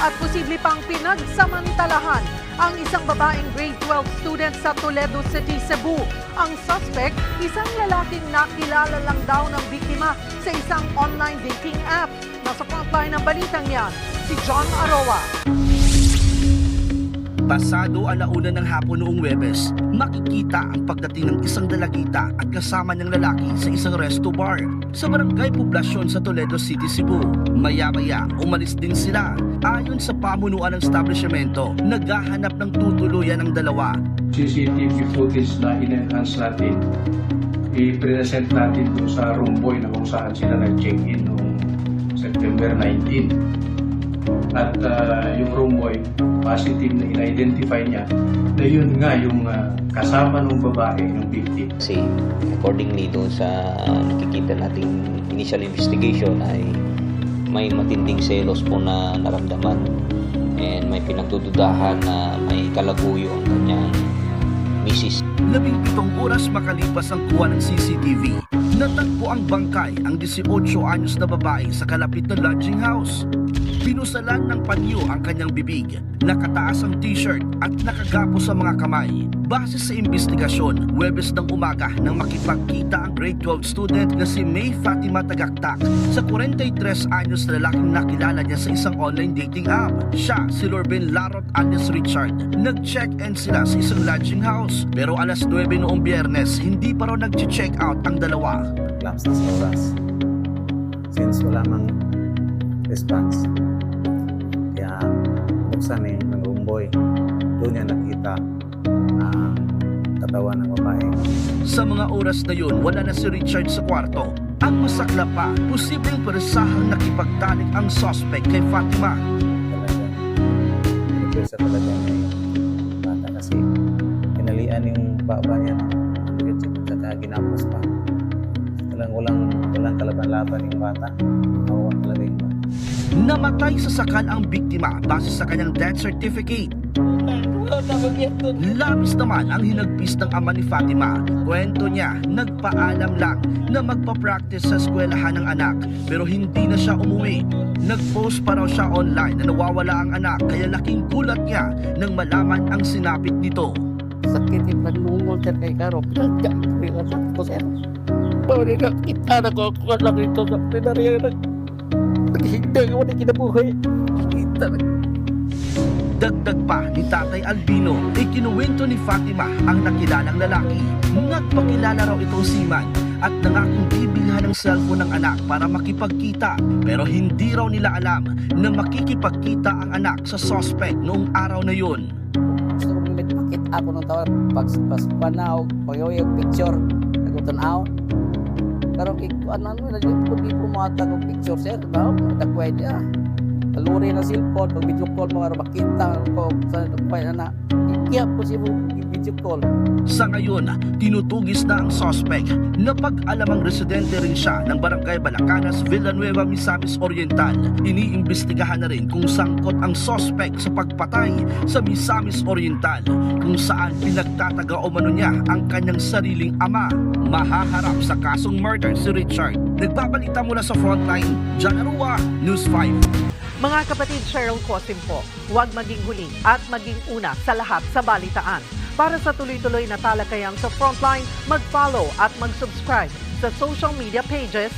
at posible pang pinagsamantalahan ang isang babaeng grade 12 student sa Toledo City, Cebu. Ang suspect, isang lalaking nakilala lang daw ng biktima sa isang online dating app. Nasa frontline ng balitang yan, si John Aroa. Pasado 1:00 ng hapon noong Huwebes, makikita ang pagdating ng isang dalagita at kasama ng lalaki sa isang resto bar sa Barangay Poblasyon sa Toledo City, Cebu. Maya-maya, umalis din sila. Ayon sa pamunuan ng establishmento, naghahanap ng tutuluyan ng dalawa. CCTV footage na in-enhance natin, i-present natin doon sa room boy na kung saan sila nag-check-in noong September 19. At yung room boy, positive na in-identify niya na yun nga yung kasama ng babae, yung victim. Kasi accordingly doon sa nakikita nating initial investigation ay may matinding selos po na naramdaman and may pinagdududahan na may kalaguyo ang kanyang misis. 17 oras makalipas ang kuha ng CCTV, natagpo ang bangkay ang 18 anyos na babae sa kalapit na lodging house. Pinusalan ng panyo ang kanyang bibig, nakataas ang t-shirt at nakagapo sa mga kamay. Base sa investigasyon, Huwebes ng umaga nang makipagkita ang grade 12 student na si May Fatima Tagaktak sa 43 anyos na lalaking nakilala niya sa isang online dating app. Siya, si Lorben Larot alias Richard. Nag-check-in sila sa isang lodging house. Pero alas 9 noong Biyernes, hindi pa raw nag-check out ang dalawa. Lapse na sa oras. Since wala mang response. Kaya buksan ng roomboy. Doon niya nakita ang katawan ng babae. Sa mga oras na yun, wala na si Richard sa kwarto. Ang masakla pa, posibleng paresahang nakipagtalik ang suspect kay Fatima. Talagang pinipirsa talaga niya yung bata kasi pinalian yung baba niya at saka ginapos pa. Walang kalaban-laban yung bata. Kawawa talaga yung bata. Namatay sa sakal ang biktima base sa kanyang death certificate. Labis naman ang hinagpis ng ama ni Fatima. Kwento niya, nagpaalam lang na magpa-practice sa eskwelahan ng anak pero hindi na siya umuwi. Nag-post pa raw siya online na nawawala ang anak kaya laking gulat niya nang malaman ang sinapit nito. Sakit yung pagmungol sir kay Karo. Pinagkakit ko sir. Bawali na kita na ko lang ito sa pinariyan. Naghihintay ko na kinabuhay. Kita na. Dagdag pa ni Tatay Albino, ikinuwento ni Fatima ang nakilalang lalaki. Nagpakilala raw itong seaman at nangakong bibilhan ng cellphone ng anak para makipagkita. Pero hindi raw nila alam na makikipagkita ang anak sa suspect noong araw na yun. Gusto ko nagpakit ako ng tawag. Panaw, pag-yung picture. Nagutanaw. Pero ano hindi pumata ng picture sir. Nagdakway niya. Kaluri na cellphone, pag video call mo, makita ko sa nagdakway na ikiyap po siya video call. Sa ngayon, tinutugis na ang suspect na pag-alamang residente rin siya ng Barangay Balacanas, Villanueva, Misamis Oriental. Iniimbestigahan na rin kung sangkot ang suspect sa pagpatay sa Misamis Oriental kung saan pinagtataga o mano niya ang kanyang sariling ama. Mahaharap sa kasong murder si Richard. Nagbabalita mula sa frontline, John Aroa, News 5. Mga kapatid, Cheryl Cosim po, huwag maging huli at maging una sa lahat sa balitaan. Para sa tuloy-tuloy na talakayan sa Frontline, mag-follow at mag-subscribe sa social media pages